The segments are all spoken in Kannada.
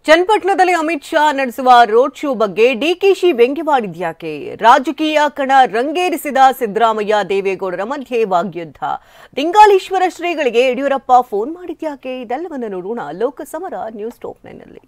ಚನ್ನಪಟ್ಟಣದಲ್ಲಿ ಅಮಿತ್ ಶಾ ನಡೆಸುವ ರೋಡ್ ಶೋ ಬಗ್ಗೆ ಡಿಕೆಶಿ ವ್ಯಂಗ್ಯವಾಡಿದ್ಯಾಕೆ? ರಾಜಕೀಯ ಕಣ ರಂಗೇರಿಸಿದ ಸಿದ್ದರಾಮಯ್ಯ ದೇವೇಗೌಡರ ಮಧ್ಯೆ ವಾಗ್ಯುದ್ಧ. ದಿಂಗಾಲೇಶ್ವರ ಶ್ರೀಗಳಿಗೆ ಯಡಿಯೂರಪ್ಪ ಫೋನ್ ಮಾಡಿದ್ಯಾಕೆ? ಇದೆಲ್ಲವನ್ನು ನೋಡೋಣ ಲೋಕಸಮರ ನ್ಯೂಸ್ ಟಾಪ್ 9 ನಲ್ಲಿ.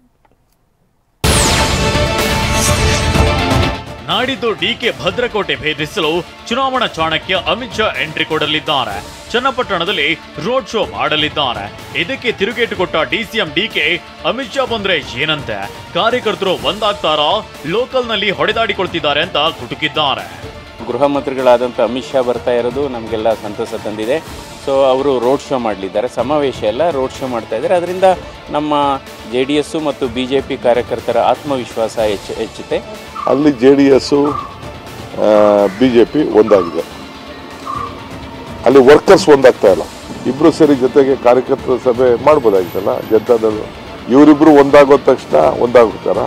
ನಾಡಿದ್ದು ಡಿಕೆ ಭದ್ರಕೋಟೆ ಭೇದಿಸಲು ಚುನಾವಣಾ ಚಾಣಕ್ಯ ಅಮಿತ್ ಶಾ ಎಂಟ್ರಿ ಕೊಡಲಿದ್ದಾರೆ. ಚನ್ನಪಟ್ಟಣದಲ್ಲಿ ರೋಡ್ ಶೋ ಮಾಡಲಿದ್ದಾರೆ. ಇದಕ್ಕೆ ತಿರುಗೇಟು ಕೊಟ್ಟ ಡಿಸಿಎಂ ಡಿಕೆ ಅಮಿತ್ ಶಾ ಬಂದ್ರೆ ಏನಂತೆ, ಕಾರ್ಯಕರ್ತರು ಒಂದಾಗ್ತಾರಾ, ಲೋಕಲ್ ನಲ್ಲಿ ಹೊಡೆದಾಡಿಕೊಳ್ತಿದ್ದಾರೆ ಅಂತ ಕುಟುಕಿದ್ದಾರೆ. ಗೃಹ ಮಂತ್ರಿಗಳಾದಂಥ ಅಮಿತ್ ಶಾ ಬರ್ತಾ ಇರೋದು ನಮಗೆಲ್ಲ ಸಂತಸ ತಂದಿದೆ. ಸೊ ಅವರು ರೋಡ್ ಶೋ ಮಾಡಲಿದ್ದಾರೆ, ಸಮಾವೇಶ ಎಲ್ಲ ರೋಡ್ ಶೋ ಮಾಡ್ತಾ ಇದ್ದಾರೆ. ಅದರಿಂದ ನಮ್ಮ JDS ಮತ್ತು BJP ಕಾರ್ಯಕರ್ತರ ಆತ್ಮವಿಶ್ವಾಸ ಹೆಚ್ಚುತ್ತೆ. ಅಲ್ಲಿ JDS BJP ಒಂದಾಗಿದೆ, ಅಲ್ಲಿ ವರ್ಕರ್ಸ್ ಒಂದಾಗ್ತಾ ಇಲ್ಲ. ಇಬ್ಬರು ಸೇರಿ ಜೊತೆಗೆ ಕಾರ್ಯಕರ್ತರ ಸಭೆ ಮಾಡ್ಬೋದಾಗಿತ್ತಲ್ಲ ಜನತಾದಳು. ಇವರಿಬ್ರು ಒಂದಾಗೋದ ತಕ್ಷಣ ಒಂದಾಗುತ್ತಾರ?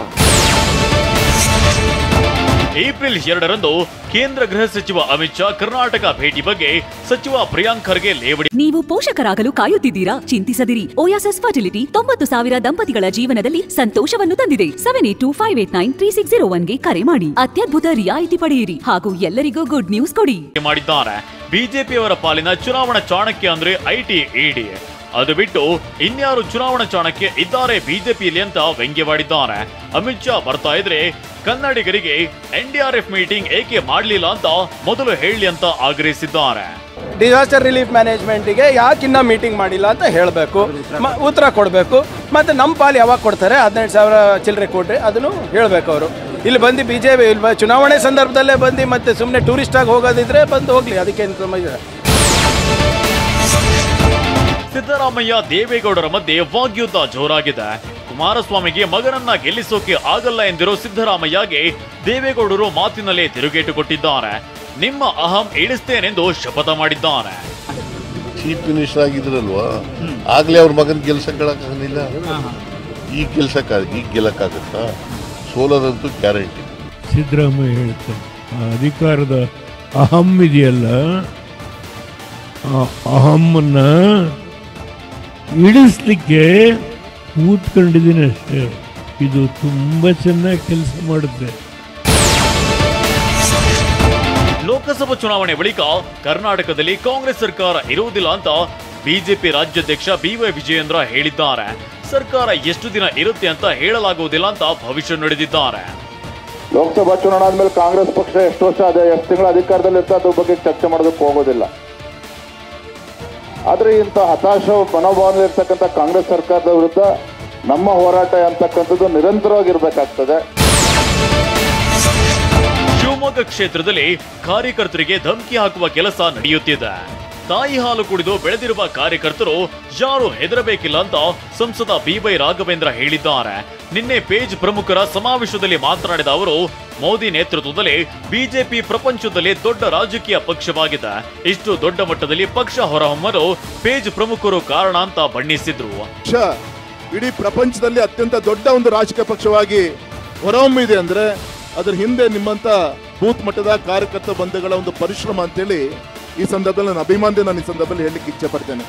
ಏಪ್ರಿಲ್ 2ರಂದು ಕೇಂದ್ರ ಗೃಹ ಸಚಿವ ಅಮಿತ್ ಶಾ ಕರ್ನಾಟಕ ಭೇಟಿ ಬಗ್ಗೆ ಸಚಿವ ಪ್ರಿಯಾಂಕ್ ಖರ್ಗೆ ಲೇವಡಿ. ನೀವು ಪೋಷಕರಾಗಲು ಕಾಯುತ್ತಿದ್ದೀರಾ? ಚಿಂತಿಸದಿರಿ. ಓಯಾಸಿಸ್ ಫರ್ಟಿಲಿಟಿ 90,000 ದಂಪತಿಗಳ ಜೀವನದಲ್ಲಿ ಸಂತೋಷವನ್ನು ತಂದಿದೆ. 7825893601ಗೆ ಕರೆ ಮಾಡಿ ಅತ್ಯದ್ಭುತ ರಿಯಾಯಿತಿ ಪಡೆಯಿರಿ ಹಾಗೂ ಎಲ್ಲರಿಗೂ ಗುಡ್ ನ್ಯೂಸ್ ಕೊಡಿ ಮಾಡಿದ್ದಾರೆ. ಬಿಜೆಪಿಯವರ ಪಾಲಿನ ಚುನಾವಣಾ ಚಾಣಕ್ಯ ಅಂದ್ರೆ IT ED. ಅದು ಬಿಟ್ಟು ಇನ್ಯಾರು ಚುನಾವಣಾ ಚಾಣಕ್ಯ ಇದ್ದಾರೆ ಬಿಜೆಪಿಯಲ್ಲಿ ಅಂತ ವ್ಯಂಗ್ಯವಾಡಿದ್ದಾರೆ. ಅಮಿತ್ ಶಾ ಬರ್ತಾ ಇದ್ರೆ ಕನ್ನಡಿಗರಿಗೆ NDRF ಮೀಟಿಂಗ್ ಏಕೆ ಮಾಡಲಿಲ್ಲ ಅಂತ ಮೊದಲು ಹೇಳಿ ಅಂತ ಆಗ್ರಹಿಸಿದ್ದಾರೆ. ಡಿಸಾಸ್ಟರ್ ರಿಲೀಫ್ ಮ್ಯಾನೇಜ್ಮೆಂಟ್ಗೆ ಯಾಕಿನ್ನ ಮೀಟಿಂಗ್ ಮಾಡಿಲ್ಲ ಅಂತ ಹೇಳಬೇಕು, ಉತ್ತರ ಕೊಡಬೇಕು. ಮತ್ತು ನಮ್ಮ ಪಾಲು ಯಾವಾಗ ಕೊಡ್ತಾರೆ 15,000 ಚಿಲ್ಲರೆ ಕೊಟ್ರಿ ಅದನ್ನು ಹೇಳಬೇಕು. ಅವರು ಇಲ್ಲಿ ಬಂದು BJP ಚುನಾವಣೆ ಸಂದರ್ಭದಲ್ಲೇ ಬಂದು ಮತ್ತೆ ಸುಮ್ಮನೆ ಟೂರಿಸ್ಟ್ ಆಗಿ ಹೋಗೋದಿದ್ರೆ ಬಂದು ಹೋಗ್ಲಿ, ಅದಕ್ಕೇನು ಸಮಸ್ಯೆ. ಸಿದ್ದರಾಮಯ್ಯ ದೇವೇಗೌಡರ ಮಧ್ಯೆ ವಾಗ್ಯುದ್ಧ ಜೋರಾಗಿದೆ. ಕುಮಾರಸ್ವಾಮಿಗೆ ಮಗನನ್ನ ಗೆಲ್ಲಿಸೋಕೆ ಆಗಲ್ಲ ಎಂದಿರೋ ಸಿದ್ದರಾಮಯ್ಯಗೆ ದೇವೇಗೌಡರು ಮಾತಿನಲ್ಲೇ ತಿರುಗೇಟು ಕೊಟ್ಟಿದ್ದಾರೆ. ನಿಮ್ಮ ಅಹಂ ಇಳಿಸ್ತೇನೆಂದು ಶಪಥ ಮಾಡಿದ್ದಾರೆ. ಚೀಫ್ ಮಿನಿಸ್ಟರ್ ಆಗಿದ್ರಲ್ವಾ, ಆಗ್ಲೇ ಅವ್ರ ಮಗನ ಗೆಲ್ಸಕ್ಕಾಗಲಿಲ್ಲ. ಈಗ ಗೆಲ್ಲಕ್ಕಾಗತ್ತಾ? ಸೋಲದಂತೂ ಗ್ಯಾರಂಟಿ. ಸಿದ್ದರಾಮಯ್ಯ ಹೇಳ್ತಾರೆ, ಅಧಿಕಾರದ ಅಹಂ ಇದೆಯಲ್ಲ, ಅಹಮ್ಮನ್ನ ಇಳಿಸ್ಲಿಕ್ಕೆ ಕೂತ್ಕೊಂಡಿದ್ದೀನಿ ಅಷ್ಟೇ. ಇದು ತುಂಬಾ ಚೆನ್ನಾಗಿ ಕೆಲಸ ಮಾಡುತ್ತೆ. ಲೋಕಸಭಾ ಚುನಾವಣೆ ಬಳಿಕ ಕರ್ನಾಟಕದಲ್ಲಿ ಕಾಂಗ್ರೆಸ್ ಸರ್ಕಾರ ಇರುವುದಿಲ್ಲ ಅಂತ ಬಿಜೆಪಿ ರಾಜ್ಯಾಧ್ಯಕ್ಷ BY ವಿಜಯೇಂದ್ರ ಹೇಳಿದ್ದಾರೆ. ಸರ್ಕಾರ ಎಷ್ಟು ದಿನ ಇರುತ್ತೆ ಅಂತ ಹೇಳಲಾಗುವುದಿಲ್ಲ ಅಂತ ಭವಿಷ್ಯ ನುಡಿದಿದ್ದಾರೆ. ಲೋಕಸಭಾ ಚುನಾವಣೆ ಆದ್ಮೇಲೆ ಕಾಂಗ್ರೆಸ್ ಪಕ್ಷ ಎಷ್ಟು ವರ್ಷ ಎಷ್ಟು ತಿಂಗಳ ಅಧಿಕಾರದಲ್ಲಿ ಇರ್ತದೆ ಅದ್ರ ಬಗ್ಗೆ ಚರ್ಚೆ ಮಾಡೋದಕ್ಕೆ ಹೋಗೋದಿಲ್ಲ. ಆದ್ರೆ ಇಂಥ ಹತಾಶ ಮನೋಭಾವನೆಯಲ್ಲಿರ್ತಕ್ಕಂಥ ಕಾಂಗ್ರೆಸ್ ಸರ್ಕಾರದ ವಿರುದ್ಧ ನಮ್ಮ ಹೋರಾಟ ಅಂತಕ್ಕಂಥದ್ದು ನಿರಂತರವಾಗಿರ್ಬೇಕಾಗ್ತದೆ. ಶಿವಮೊಗ್ಗ ಕ್ಷೇತ್ರದಲ್ಲಿ ಕಾರ್ಯಕರ್ತರಿಗೆ ಧಮಕಿ ಹಾಕುವ ಕೆಲಸ ನಡೆಯುತ್ತಿದೆ. ತಾಯಿ ಹಾಲು ಕುಡಿದು ಬೆಳೆದಿರುವ ಕಾರ್ಯಕರ್ತರು ಯಾರು ಹೆದರಬೇಕಿಲ್ಲ ಅಂತ ಸಂಸದ BY ರಾಘವೇಂದ್ರ ಹೇಳಿದ್ದಾರೆ. ನಿನ್ನೆ ಪೇಜ್ ಪ್ರಮುಖರ ಸಮಾವೇಶದಲ್ಲಿ ಮಾತನಾಡಿದ ಅವರು, ಮೋದಿ ನೇತೃತ್ವದಲ್ಲಿ ಬಿಜೆಪಿ ಪ್ರಪಂಚದಲ್ಲಿ ದೊಡ್ಡ ರಾಜಕೀಯ ಪಕ್ಷವಾಗಿದೆ. ಇಷ್ಟು ದೊಡ್ಡ ಮಟ್ಟದಲ್ಲಿ ಪಕ್ಷ ಹೊರಹೊಮ್ಮಲು ಪೇಜ್ ಪ್ರಮುಖರು ಕಾರಣ ಅಂತ ಬಣ್ಣಿಸಿದ್ರು. ಇಡೀ ಪ್ರಪಂಚದಲ್ಲಿ ಅತ್ಯಂತ ದೊಡ್ಡ ಒಂದು ರಾಜಕೀಯ ಪಕ್ಷವಾಗಿ ಹೊರಹೊಮ್ಮಿದೆ ಅಂದ್ರೆ ಅದ್ರ ಹಿಂದೆ ನಿಮ್ಮಂತ ಬೂತ್ ಮಟ್ಟದ ಕಾರ್ಯಕರ್ತ ಬಂಧುಗಳ ಒಂದು ಪರಿಶ್ರಮ ಅಂತೇಳಿ ಈ ಸಂದರ್ಭದಲ್ಲಿ ನನ್ನ ಅಭಿಮಾನದಿಂದ ನಾನು ಈ ಸಂದರ್ಭದಲ್ಲಿ ಹೇಳಲಿಕ್ಕೆ ಇಚ್ಛೆ ಪಡ್ತೇನೆ.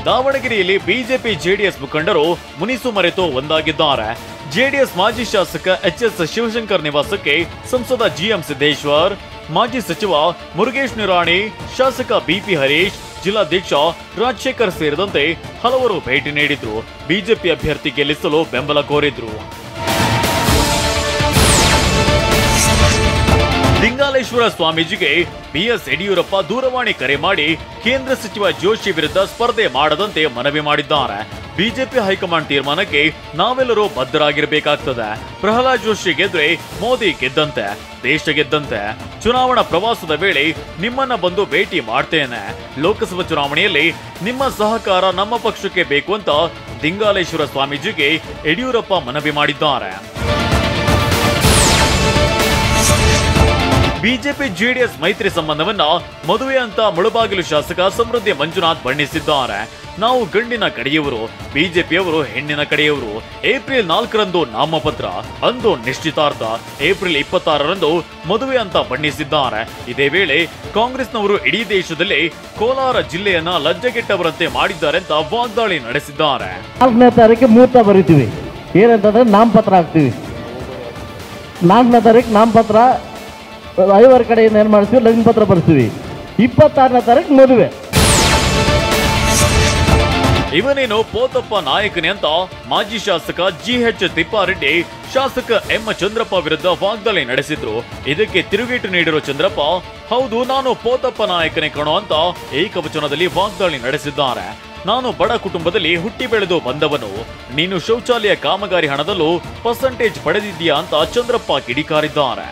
ದಾವಣಗೆರೆಯಲ್ಲಿ ಬಿಜೆಪಿ JDS ಮುಖಂಡರು ಮುನಿಸು ಮರೆತು ಒಂದಾಗಿದ್ದಾರೆ. JDS ಮಾಜಿ ಶಾಸಕ HS ಶಿವಶಂಕರ್ ನಿವಾಸಕ್ಕೆ ಸಂಸದ GM ಸಿದ್ದೇಶ್ವರ್, ಮಾಜಿ ಸಚಿವ ಮುರುಗೇಶ್ ನಿರಾಣಿ, ಶಾಸಕ BP ಹರೀಶ್, ಜಿಲ್ಲಾಧ್ಯಕ್ಷ ರಾಜಶೇಖರ್ ಸೇರಿದಂತೆ ಹಲವರು ಭೇಟಿ ನೀಡಿದ್ರು. ಬಿಜೆಪಿ ಅಭ್ಯರ್ಥಿ ಗೆಲ್ಲಿಸಲು ಬೆಂಬಲ ಕೋರಿದ್ರು. ದಿಂಗಾಲೇಶ್ವರ ಸ್ವಾಮೀಜಿಗೆ BS ಯಡಿಯೂರಪ್ಪ ದೂರವಾಣಿ ಕರೆ ಮಾಡಿ ಕೇಂದ್ರ ಸಚಿವ ಜೋಶಿ ವಿರುದ್ಧ ಸ್ಪರ್ಧೆ ಮಾಡದಂತೆ ಮನವಿ ಮಾಡಿದ್ದಾರೆ. ಬಿಜೆಪಿ ಹೈಕಮಾಂಡ್ ತೀರ್ಮಾನಕ್ಕೆ ನಾವೆಲ್ಲರೂ ಬದ್ಧರಾಗಿರಬೇಕಾಗ್ತದೆ. ಪ್ರಹ್ಲಾದ್ ಜೋಶಿ ಗೆದ್ರೆ ಮೋದಿ ಗೆದ್ದಂತೆ, ದೇಶ ಗೆದ್ದಂತೆ. ಚುನಾವಣಾ ಪ್ರವಾಸದ ವೇಳೆ ನಿಮ್ಮನ್ನ ಬಂದು ಭೇಟಿ ಮಾಡ್ತೇನೆ. ಲೋಕಸಭಾ ಚುನಾವಣೆಯಲ್ಲಿ ನಿಮ್ಮ ಸಹಕಾರ ನಮ್ಮ ಪಕ್ಷಕ್ಕೆ ಬೇಕು ಅಂತ ದಿಂಗಾಲೇಶ್ವರ ಸ್ವಾಮೀಜಿಗೆ ಯಡಿಯೂರಪ್ಪ ಮನವಿ ಮಾಡಿದ್ದಾರೆ. ಬಿಜೆಪಿ ಜೆಡಿಎಸ್ ಮೈತ್ರಿ ಸಂಬಂಧವನ್ನ ಮದುವೆ ಅಂತ ಮುಳಬಾಗಿಲು ಶಾಸಕ ಸಮೃದ್ಧಿ ಮಂಜುನಾಥ್ ಬಣ್ಣಿಸಿದ್ದಾರೆ. ನಾವು ಗಂಡಿನ ಕಡೆಯವರು, ಬಿಜೆಪಿಯವರು ಹೆಣ್ಣಿನ ಕಡೆಯವರು. ಏಪ್ರಿಲ್ 4ರಂದು ನಾಮಪತ್ರ, ಅಂದು ನಿಶ್ಚಿತಾರ್ಥ. ಏಪ್ರಿಲ್ 26ರಂದು ಮದುವೆ ಅಂತ ಬಣ್ಣಿಸಿದ್ದಾರೆ. ಇದೇ ವೇಳೆ ಕಾಂಗ್ರೆಸ್ನವರು ಇಡೀ ದೇಶದಲ್ಲಿ ಕೋಲಾರ ಜಿಲ್ಲೆಯನ್ನ ಲಜ್ಜೆಗೆಟ್ಟವರಂತೆ ಮಾಡಿದ್ದಾರೆ ಅಂತ ವಾಗ್ದಾಳಿ ನಡೆಸಿದ್ದಾರೆ. 4ನೇ ತಾರೀಕು ಮುಹೂರ್ತ ಬರೀತೀವಿ, ಏನಂತಂದ್ರೆ ನಾಮಪತ್ರ ಹಾಕ್ತೀವಿ. 4ನೇ ತಾರೀಕು ನಾಮಪತ್ರ, 5 ಕಡೆಯಿಂದ ಏನು ಮಾಡ್ತೀವಿ, ಲಗ್ನ ಪತ್ರ ಬರ್ತೀವಿ. 26ನೇ ತಾರೀಕು ಮದುವೆ. ಇವನೇನು ಪೋತಪ್ಪ ನಾಯಕನೇ ಅಂತ ಮಾಜಿ ಶಾಸಕ GH ತಿಪ್ಪಾರೆಡ್ಡಿ ಶಾಸಕ M ಚಂದ್ರಪ್ಪ ವಿರುದ್ಧ ವಾಗ್ದಾಳಿ ನಡೆಸಿದ್ರು. ಇದಕ್ಕೆ ತಿರುಗೇಟು ನೀಡಿರೋ ಚಂದ್ರಪ್ಪ, ಹೌದು ನಾನು ಪೋತಪ್ಪ ನಾಯಕನೇ ಕಣೋ ಅಂತ ಏಕವಚನದಲ್ಲಿ ವಾಗ್ದಾಳಿ ನಡೆಸಿದ್ದಾರೆ. ನಾನು ಬಡ ಕುಟುಂಬದಲ್ಲಿ ಹುಟ್ಟಿ ಬೆಳೆದು ಬಂದವನು, ನೀನು ಶೌಚಾಲಯ ಕಾಮಗಾರಿ ಹಣದಲ್ಲೂ ಪರ್ಸೆಂಟೇಜ್ ಪಡೆದಿದ್ದೀಯಾ ಅಂತ ಚಂದ್ರಪ್ಪ ಕಿಡಿಕಾರಿದ್ದಾರೆ.